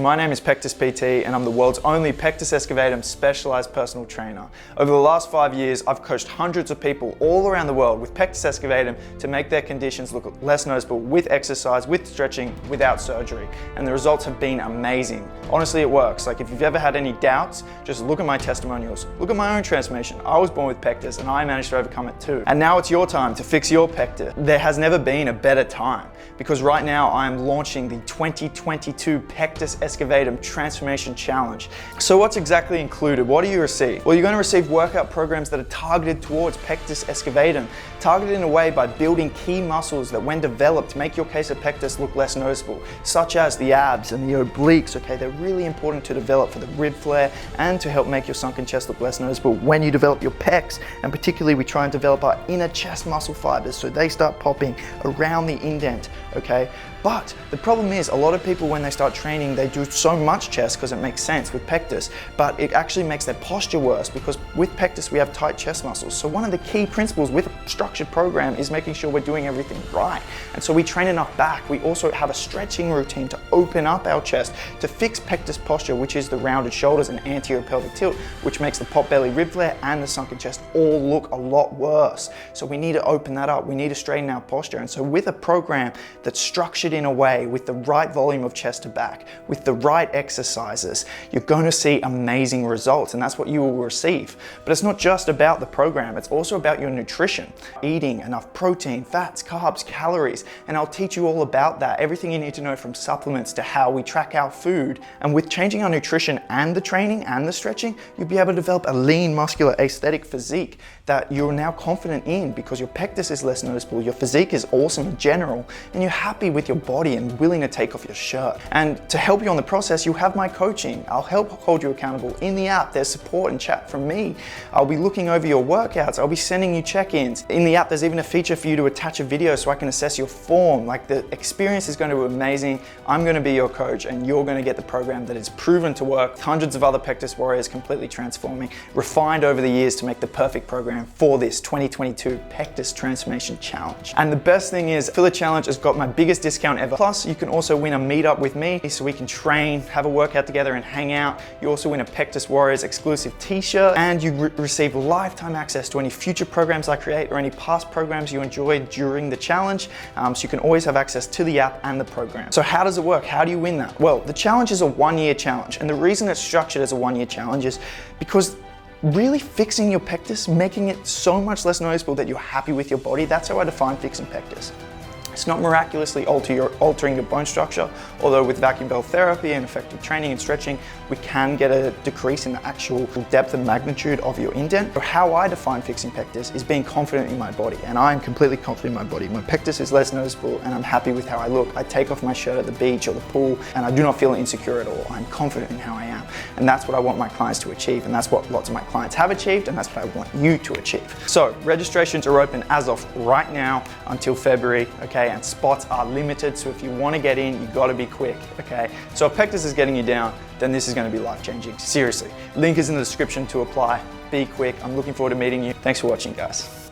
My name is PectusPT and I'm the world's only Pectus Excavatum specialized personal trainer. Over the last 5 years, I've coached hundreds of people all around the world with Pectus Excavatum to make their conditions look less noticeable with exercise, with stretching, without surgery. And the results have been amazing. Honestly, it works. Like if you've ever had any doubts, just look at my testimonials. Look at my own transformation. I was born with pectus and I managed to overcome it too. And now it's your time to fix your pectus. There has never been a better time because right now I am launching the 2022 Pectus Excavatum Transformation Challenge. So what's exactly included? What do you receive? Well, you're going to receive workout programs that are targeted towards Pectus Excavatum, targeted in a way by building key muscles that when developed make your case of pectus look less noticeable, such as the abs and the obliques. Okay, they're really important to develop for the rib flare and to help make your sunken chest look less noticeable when you develop your pecs. And particularly we try and develop our inner chest muscle fibers so they start popping around the indent, okay? But the problem is a lot of people when they start training, they do so much chest because it makes sense with pectus, but it actually makes their posture worse because with pectus we have tight chest muscles. So one of the key principles with a structured program is making sure we're doing everything right. And so we train enough back. We also have a stretching routine to open up our chest to fix pectus posture, which is the rounded shoulders and anterior pelvic tilt, which makes the pot belly rib flare and the sunken chest all look a lot worse. So we need to open that up. We need to straighten our posture. And so with a program that's structured in a way with the right volume of chest to back, with the right exercises, you're going to see amazing results, and that's what you will receive. But it's not just about the program, it's also about your nutrition. Eating enough protein, fats, carbs, calories, and I'll teach you all about that. Everything you need to know from supplements to how we track our food. And with changing our nutrition and the training and the stretching, you'll be able to develop a lean, muscular, aesthetic physique that you're now confident in because your pectus is less noticeable, your physique is awesome in general, and you're happy with your body and willing to take off your shirt. And to help you on the process, you have my coaching. I'll help hold you accountable. In the app, there's support and chat from me. I'll be looking over your workouts. I'll be sending you check-ins. In the app, there's even a feature for you to attach a video so I can assess your form. Like the experience is going to be amazing. I'm going to be your coach and you're going to get the program that is proven to work. Hundreds of other Pectus warriors completely transforming, refined over the years to make the perfect program for this 2022 Pectus Transformation Challenge. And the best thing is, for the challenge, has got my biggest discount ever. Plus, you can also win a meetup with me so we can train, have a workout together and hang out. You also win a Pectus Warriors exclusive t-shirt and you receive lifetime access to any future programs I create or any past programs you enjoyed during the challenge. So you can always have access to the app and the program. So how does it work? How do you win that? Well, the challenge is a 1-year challenge. And the reason it's structured as a 1-year challenge is because really fixing your pectus, making it so much less noticeable that you're happy with your body, that's how I define fixing pectus. It's not miraculously altering your bone structure, although with vacuum bell therapy and effective training and stretching, we can get a decrease in the actual depth and magnitude of your indent. But how I define fixing pectus is being confident in my body, and I am completely confident in my body. My pectus is less noticeable and I'm happy with how I look. I take off my shirt at the beach or the pool and I do not feel insecure at all. I'm confident in how I am. And that's what I want my clients to achieve, and that's what lots of my clients have achieved, and that's what I want you to achieve. So registrations are open as of right now until February, okay? And spots are limited, so if you want to get in, you got to be quick, okay? So if pectus is getting you down, then this is going to be life-changing. Seriously. Link is in the description to apply. Be quick. I'm looking forward to meeting you. Thanks for watching, guys.